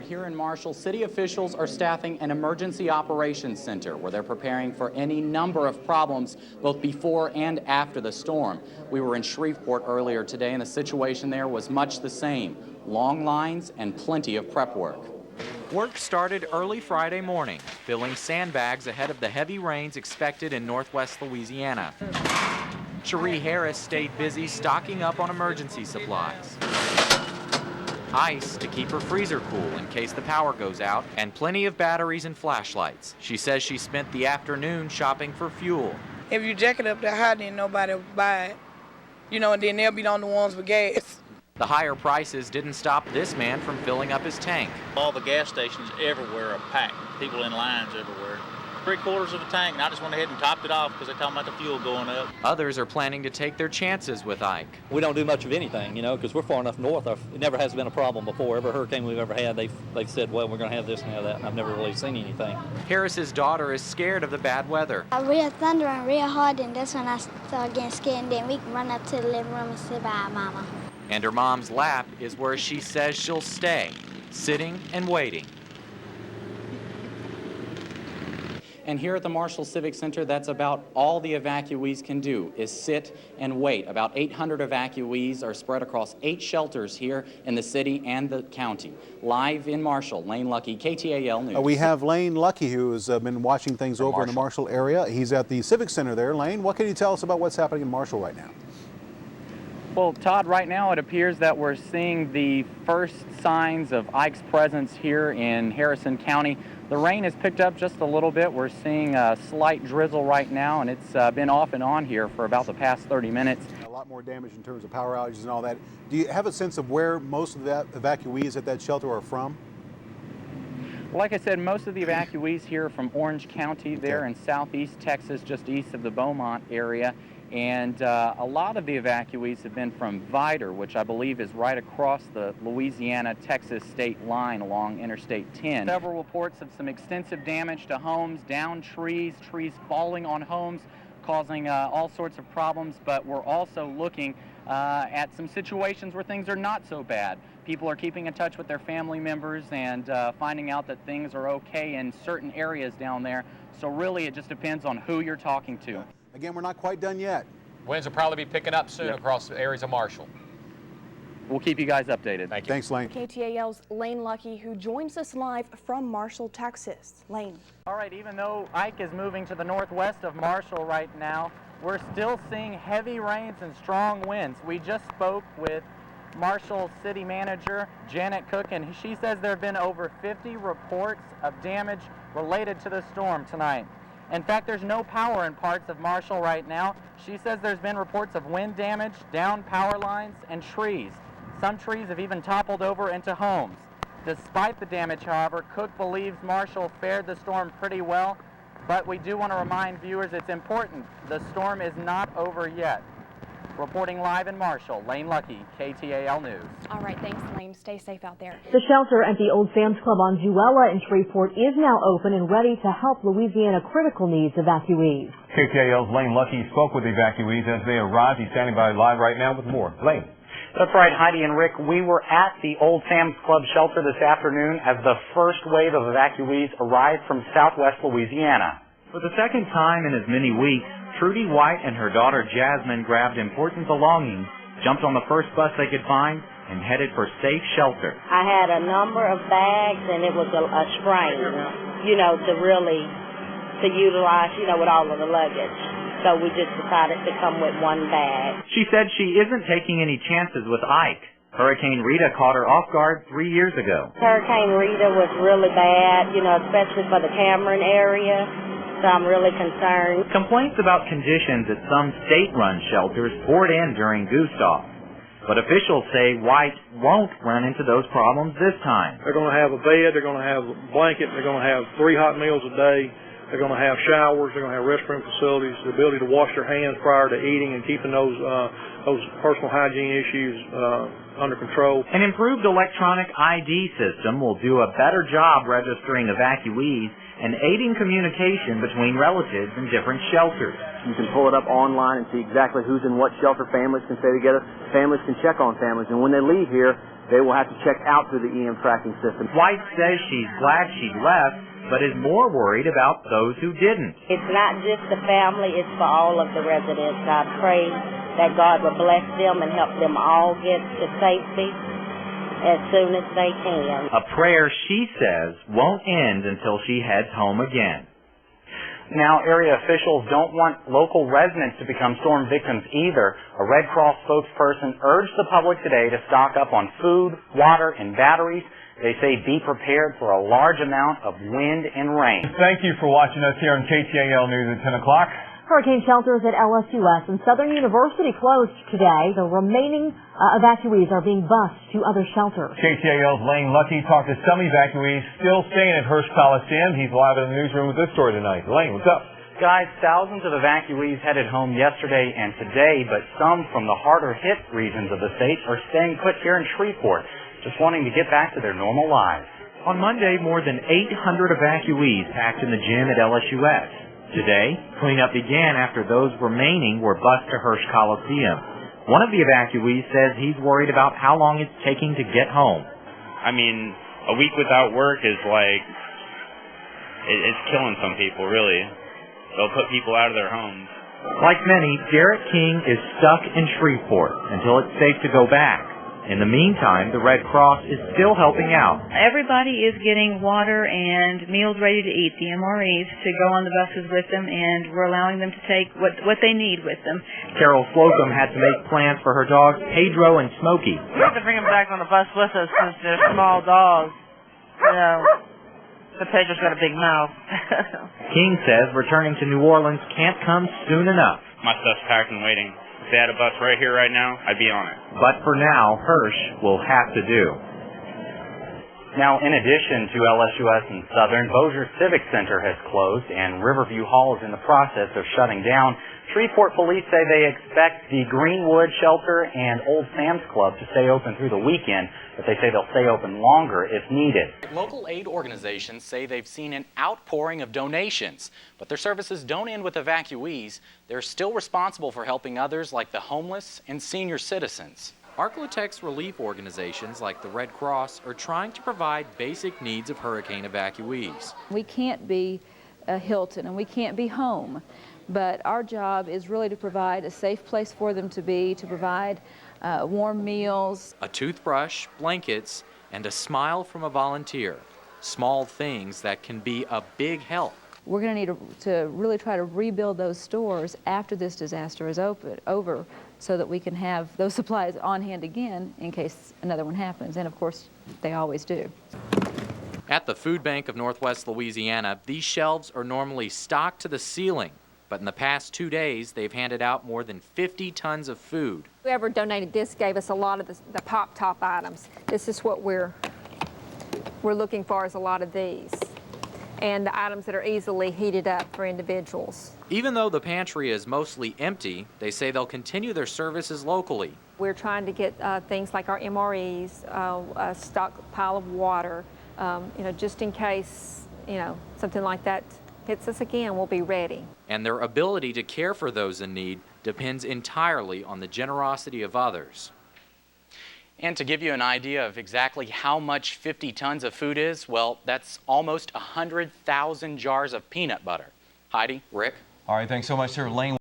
Here in Marshall, city officials are staffing an emergency operations center where they're preparing for any number of problems both before and after the storm. We were in Shreveport earlier today, and the situation there was much the same. Long lines and plenty of prep work. Work started early Friday morning, filling sandbags ahead of the heavy rains expected in northwest Louisiana. Cherie Harris stayed busy stocking up on emergency supplies. Ice to keep her freezer cool in case the power goes out, and plenty of batteries and flashlights. She says she spent the afternoon shopping for fuel. If you jack it up that high, then nobody will buy it. And then they'll be on the ones with gas. The higher prices didn't stop this man from filling up his tank. All the gas stations everywhere are packed. People in lines everywhere. 3/4 of a tank, and I just went ahead and topped it off because they're talking about the fuel going up. Others are planning to take their chances with Ike. We don't do much of anything, because we're far enough north. It never has been a problem before. Every hurricane we've ever had, they've said, well, we're going to have this and have that, and I've never really seen anything. Harris's daughter is scared of the bad weather. Real thunder and real hard, and that's when I started getting scared, and then we can run up to the living room and say bye, Mama. And her mom's lap is where she says she'll stay, sitting and waiting. And here at the Marshall Civic Center, that's about all the evacuees can do, is sit and wait. About 800 evacuees are spread across 8 shelters here in the city and the county. Live in Marshall, Lane Luckie, KTAL News. We have Lane Luckie, who has been watching things over in the Marshall area. He's at the Civic Center there. Lane, what can you tell us about what's happening in Marshall right now? Well, Todd, right now it appears that we're seeing the first signs of Ike's presence here in Harrison County. The rain has picked up just a little bit. We're seeing a slight drizzle right now, and it's been off and on here for about the past 30 minutes. A lot more damage in terms of power outages and all that. Do you have a sense of where most of the evacuees at that shelter are from? Like I said, most of the evacuees here are from Orange County there in southeast Texas, just east of the Beaumont area. And a lot of the evacuees have been from Vidor, which I believe is right across the Louisiana-Texas state line along Interstate 10. Several reports of some extensive damage to homes, down trees, trees falling on homes, causing all sorts of problems. But we're also looking at some situations where things are not so bad. People are keeping in touch with their family members and finding out that things are okay in certain areas down there. So really it just depends on who you're talking to. Again, we're not quite done yet. Winds will probably be picking up soon across the areas of Marshall. We'll keep you guys updated. Thank you. Thanks, Lane. KTAL's Lane Luckie, who joins us live from Marshall, Texas. Lane. All right, even though Ike is moving to the northwest of Marshall right now, we're still seeing heavy rains and strong winds. We just spoke with Marshall City Manager Janet Cook, and she says there have been over 50 reports of damage related to the storm tonight. In fact, there's no power in parts of Marshall right now. She says there's been reports of wind damage, down power lines, and trees. Some trees have even toppled over into homes. Despite the damage, however, Cook believes Marshall fared the storm pretty well, but we do want to remind viewers it's important. The storm is not over yet. Reporting live in Marshall, Lane Luckie, KTAL News. All right, thanks, Lane. Stay safe out there. The shelter at the Old Sam's Club on Jewella in Shreveport is now open and ready to help Louisiana critical needs evacuees. KTAL's Lane Luckie spoke with evacuees as they arrived. He's standing by live right now with more. Lane. That's right, Heidi and Rick. We were at the Old Sam's Club shelter this afternoon as the first wave of evacuees arrived from southwest Louisiana. For the second time in as many weeks, Trudy White and her daughter Jasmine grabbed important belongings, jumped on the first bus they could find, and headed for safe shelter. I had a number of bags, and it was a strain, to utilize, with all of the luggage. So we just decided to come with one bag. She said she isn't taking any chances with Ike. Hurricane Rita caught her off guard 3 years ago. Hurricane Rita was really bad, especially for the Cameron area. So I'm really concerned. Complaints about conditions at some state-run shelters poured in during Gustav. But officials say White won't run into those problems this time. They're going to have a bed, they're going to have a blanket, they're going to have 3 hot meals a day, They're going to have showers. They're going to have restroom facilities, the ability to wash their hands prior to eating and keeping those personal hygiene issues under control. An improved electronic ID system will do a better job registering evacuees and aiding communication between relatives in different shelters. You can pull it up online and see exactly who's in what shelter. Families can stay together. Families can check on families. And when they leave here, they will have to check out through the EM tracking system. White says she's glad she left, but is more worried about those who didn't. It's not just the family, it's for all of the residents. I pray that God will bless them and help them all get to safety as soon as they can. A prayer she says won't end until she heads home again. Now, area officials don't want local residents to become storm victims either. A Red Cross spokesperson urged the public today to stock up on food, water, and batteries. They say be prepared for a large amount of wind and rain. Thank you for watching us here on KTAL News at 10 o'clock. Hurricane shelters at LSUS and Southern University closed today. The remaining evacuees are being bused to other shelters. KTAL's Lane Luckie talked to some evacuees still staying at Hurst Coliseum. He's live in the newsroom with this story tonight. Lane, what's up? Guys, thousands of evacuees headed home yesterday and today, but some from the harder hit regions of the state are staying put here in Shreveport, just wanting to get back to their normal lives. On Monday, more than 800 evacuees packed in the gym at LSUS. Today, cleanup began after those remaining were bused to Hurst Coliseum. One of the evacuees says he's worried about how long it's taking to get home. I mean, a week without work is like, it's killing some people, really. They'll put people out of their homes. Like many, Garrett King is stuck in Shreveport until it's safe to go back. In the meantime, the Red Cross is still helping out. Everybody is getting water and meals ready to eat, the MREs, to go on the buses with them, and we're allowing them to take what they need with them. Carol Slocum had to make plans for her dogs, Pedro and Smokey. We have to bring them back on the bus with us because they're small dogs. You know, the Pedro's got a big mouth. King says returning to New Orleans can't come soon enough. My stuff's packed and waiting. If they had a bus right here, right now, I'd be on it. But for now, Hirsch will have to do. Now, in addition to LSUS and Southern, Bossier Civic Center has closed, and Riverview Hall is in the process of shutting down. Shreveport police say they expect the Greenwood Shelter and Old Sam's Club to stay open through the weekend, but they say they'll stay open longer if needed. Local aid organizations say they've seen an outpouring of donations, but their services don't end with evacuees. They're still responsible for helping others like the homeless and senior citizens. Arklatex relief organizations like the Red Cross are trying to provide basic needs of hurricane evacuees. We can't be Hilton and we can't be home, but our job is really to provide a safe place for them to be, to provide warm meals. A toothbrush, blankets, and a smile from a volunteer. Small things that can be a big help. We're going to need to really try to rebuild those stores after this disaster is over so that we can have those supplies on hand again in case another one happens, and of course they always do. At the Food Bank of Northwest Louisiana, these shelves are normally stocked to the ceiling, but in the past 2 days they've handed out more than 50 tons of food. Whoever donated this gave us a lot of the pop-top items. This is what we're looking for, is a lot of these, and the items that are easily heated up for individuals. Even though the pantry is mostly empty, they say they'll continue their services locally. We're trying to get things like our MREs, a stockpile of water, just in case, something like that hits us again, we'll be ready. And their ability to care for those in need depends entirely on the generosity of others. And to give you an idea of exactly how much 50 tons of food is, well, that's almost 100,000 jars of peanut butter. Heidi, Rick? All right, thanks so much, sir. Lane.